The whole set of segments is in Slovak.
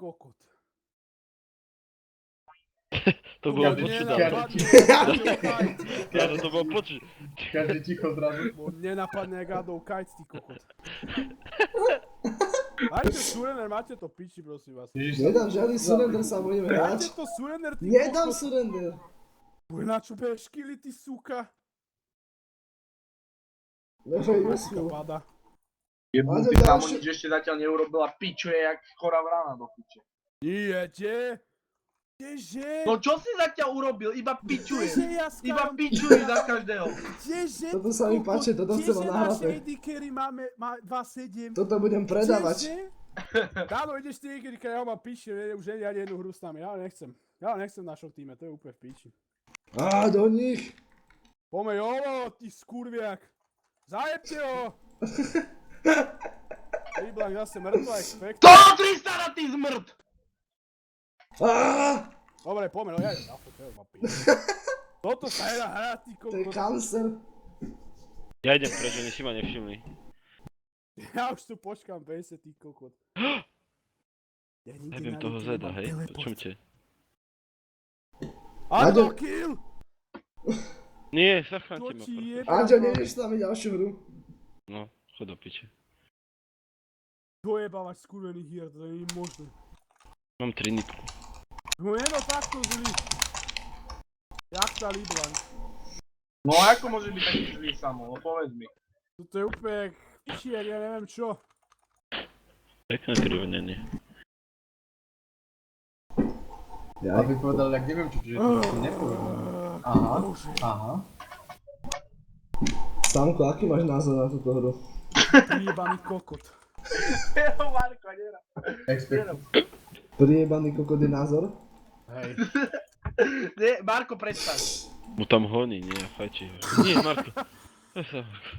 kokot. To bolo Bo počuť. nenapadne, Áno, to bolo počuť. Každý ticho zrazu. bo nenapadne gadov kajc, ty kokot. Dajte surrender, máte to piči, prosím vás. Nedám žiadny surrender, sa budeme Dajte hrať. to surrender, ty Nedám kokot. surrender. Bude na čo beškili, ty suka. Nefejme Suka si. pada. Jebnutý Máte kámo, ďalšie- nič ešte zatiaľ neurobila, pičuje jak chorá vrana do piče. Idete? Kdeže? No čo si zatiaľ urobil? Iba pičuje. Kdeže ja s Iba Kajom- pičuje za každého. Kdeže? Toto sa mi kokot? páči, toto chcem mať Kdeže nahraté. naše AD carry má 2-7? Toto budem predávať. Káno, ideš ty niekedy, keď ja mám píši, už nie ani jednu hru s nami, ja nechcem. Ja nechcem v našom týme, to je úplne v píči. Á, do nich. Poďme, jolo, ty skurviak. Zajebte ho! Ryblank zase mŕtva, expect. To 300 na ty zmrt! Á, Dobre, poďme, no ja idem na fotel, ma píči. Toto sa nedá hrať, ty to je kokot. cancer. Ja idem preč, oni si ma nevšimli. Ja už tu počkám 50, ty kokot. Ja nikdy Nebiem na toho LinkedIn Zeda, nemám hej? teleport. Počujte. Áno, kill! Nie, zachránte To ma. ti prosím. jebe. Anďo, nejdeš s nami ďalšiu hru? No, chod do piče. Dojebávať skurvených hier, to je možné. Mám 3 nitku. No je to takto zlý. Jak tá Liblank. No ako môže byť taký zlý samo, no povedz mi. Toto je úplne jak pičier, ja neviem čo. Pekné krivenenie. Ja. Aby povedal, jak neviem čo, že to ešte nepovedal. Aha, aha. Samko, aký máš názor na túto hru? Prijebaný kokot. Jo, Marko, nera. Expert. Priebaný kokot je názor? Hej. Nie, Marko, prestaň. Mu tam honí, nie, fajči ho. Nie, Marko.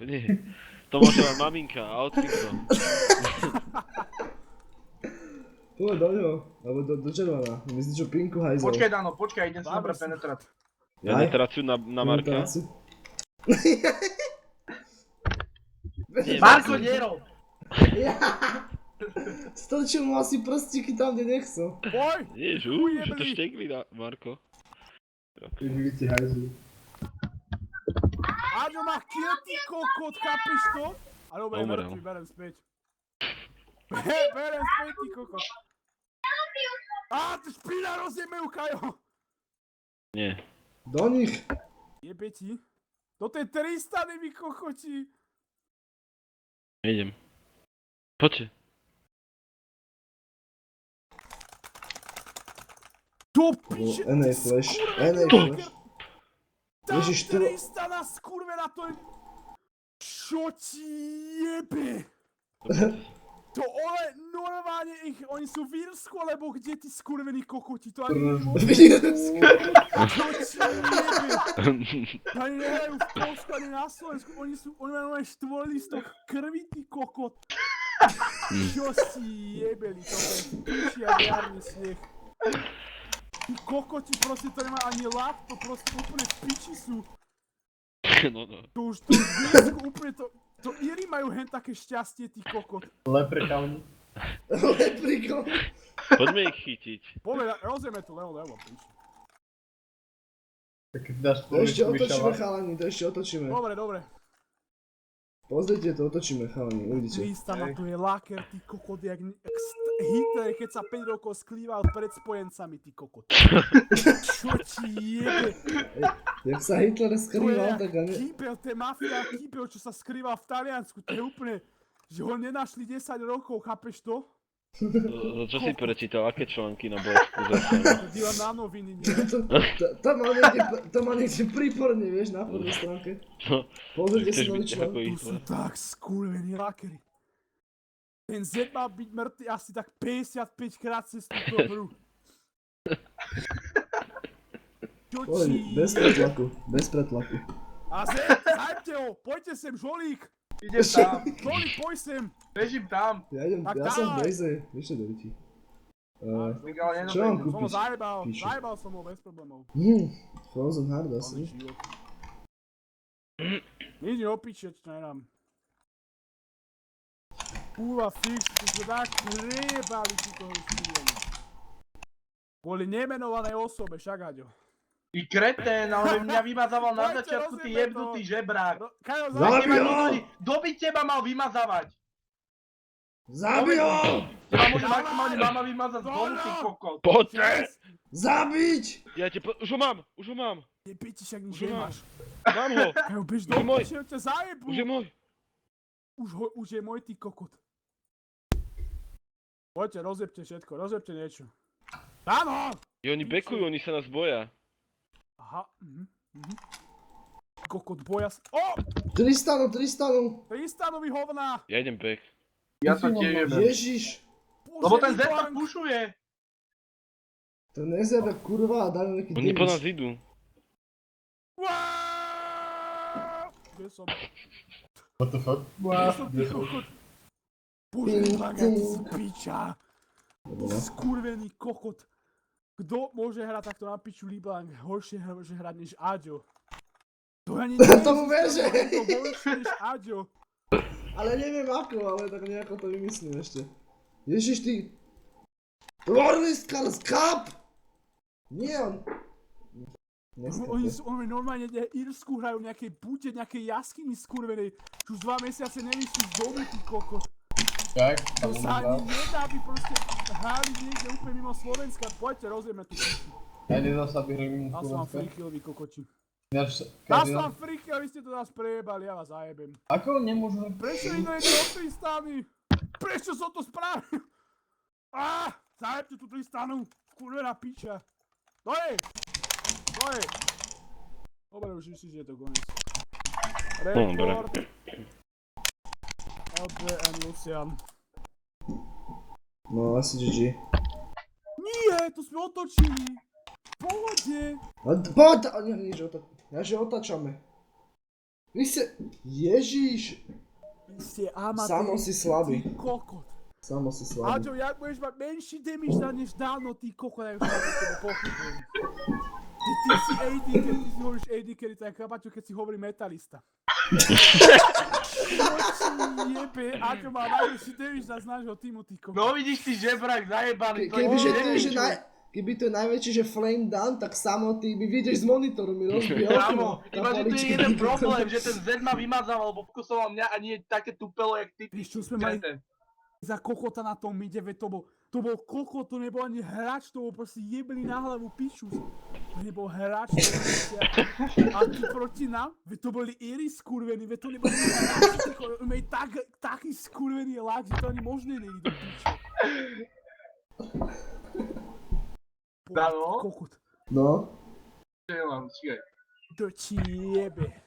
Nie. To môže mať maminka a otcikno. Poď do ňoho, alebo do červená. Myslíš, čo pinku hajzel? Počkaj, Dano, počkaj, idem si Dáme nabrať si. penetrát. Penetráciu na Marka. Penetráciu. Nie, Marko, nerob! Strčil mu asi prstíky tam, kde nechcel. Boj! Nie, že to štekli na Marko. Víci hajzli. Áďo má kill, ty kokot, chápeš to? Ale dobre, Umrel. mŕtvy, berem späť. Berem späť, ty kokot. Á, ty špina rozjeme ju, Kajo! Nie. Do nich. Jebe ti. Toto je 300, vy kokoti. Nejdem. Poďte. Do piče, NA flash. NA skurvený flash. Tam Ježiš, to- 300 na skurvena, to je... Čo ti jebe? To ole, normálne oni sú v Írsku, alebo kde ty skurvení kokoti, to ani nemôžu. Čo ti jebe? Ani nehrajú v Polsku, ani na Slovensku, oni majú len štvorlistok krvi, ty kokot. Čo si jebeli, toto je pičia jarný sneh. Ty kokoti, proste to nemá ani lap, to proste úplne v piči sú. No, no. To už v Írsku úplne to Íri majú hen také šťastie, ty kokot. Leprechauni. Leprikon. Poďme ich chytiť. Poďme, rozjeme tu Leo, piči. Tak keď dáš To ešte človečku otočíme, myšala. chalani, to ešte otočíme. Dobre. Pozrite to, otočíme, chalani, uvidíte. Krista ma tu je laker, ty kokot, jak Hitler, keď sa 5 rokov skrýval pred spojencami, ty kokot. Čo ti jebe? Jak sa Hitler To je skrýval, tak jak Kýpel, to je mafia Kýpel, čo sa skrýval v Taliansku, to je úplne, že ho nenašli 10 rokov, chápeš to? Čo si prečítal? Aké články na blesku zase? Dívam na noviny, nie? To má niekde príporne, vieš, na prvej stránke. No, Pozrite si chceš nový byť článok. ako Tu ich. sú tak skurvení lakery. Ten Z má byť mŕtvy asi tak 55 krát cez túto hru. Čo Poď, ti bez jebe? pretlaku, bez pretlaku. A Z, zajebte ho, poďte sem, žolík. Idem tam, Žolík, poď sem. bežím tam. Tak Ja som v daj. bejze, vieš čo dovíti. Miguel, Čo mám nenobejte. Som ho kúpiť? Píšu. zajebal som ho bez problémov. Frozen Hard asi. Nič neopíče, čo nedám. Kurva fix, ty sme tak krebali túto hru. Kvôli nemenovanej osobe, však Aďo. Ty kretén, ale mňa vymazával na Poďte, začiatku, ty rozjebe jebnutý to. žebrák. Kajo, Zabij Teba ho! nikto Kto by teba mal vymazávať? Zabij ho! Teba môže maximálne mama vymazať z domu, ty kokot. Poďte! Zabiť! Ja ti už ho mám. Je piči, však nič Už ho mám. nemáš. Mám ho. Kajo, bež Už do je môj. piče, ťa zajebu. Už je môj. Už je môj, ty kokot. Poďte, rozjebte všetko, rozjebte niečo. Áno! I oni bekujú, oni sa nás boja. Aha, Kokot, boja sa... O! Tristanu! Tristanovi hovná! Ja idem back. Ja to tiež jebem. Ježiš! Lebo ten Bože, Z to Ivan. pušuje. To nezjebe kurva a dajú nejaký Oni po nás damage. idú. Wow! Kde som? What the fuck? Kde som, ty kokot? Bože, Ivan, ty si piča. Ty skurvený kokot. Kto môže hrať takto na piču Liblang? Horšie môže hrať než Aďo. To ani Tomu veže. To horšie než Aďo. Ale neviem ako, ale tak nejako to vymyslím ešte. Ježiš ty... Warliskal Cup! Nie on... Oni normálne Irsku hrajú v nejakej búte, nejakej jaskyni skurvenej. Už 2 mesiace nevyšli z domu, ty kokot. Tak, To sa ani nedá, aby proste hrali niekde úplne mimo Slovenska. Poďte, rozjeme tu piči. Ja nedal sa vyhrým Dal som vám free kill, vy kokoči. Dal som Každý... vám free kill, a vy ste to nás prejebali, ja vás zajebem. Ako nemôžu... Prečo idete od Tristany? Prečo som to spravil? Zajebte tú Tristanu, kurvená piča. To je! Dobre, už si, že je to koniec. Rekord. LB and Lucian. No asi GG. Nie, to sme otočili. V pohode. Poď! Nič, ja že otačame. Vy ste... Ježiš! Vy ste amatéri. Samo si slabý. Ty kokot. Samo si slabý. Aďo, jak budeš mať menší damage než dávno, ty kokot, ja už na tebe pochybujem. Ty si AD, keď ty si hovoríš AD, kedy to je Paťo, keď si hovorí metalista. Oči jebe, Aďo má najväčší damage z nášho týmu, ty kokot. No vidíš ty žebrák zajebaný, to Keby, je že keby to je najväčší, že flame down, tak samo ty by vidieš z monitoru, mi rozbije Kámo, okno. iba že tu je jeden problém, že ten Z ma vymazával, lebo vkusoval mňa a nie také tupelo, jak ty. Víš, čo sme mali za kokota na tom mide, veď to bol kokot, to nebol ani hráč, to bol proste jebli na hlavu piču. To nebol hráč, to bol proste... A ty proti nám? Veď to boli Iri skurvení, veď to neboli hráči, oni mají taký skurvený lag, že to ani možné není do piče. Dano? Kokot. No. Čo je vám, číkaj. To ti jebe.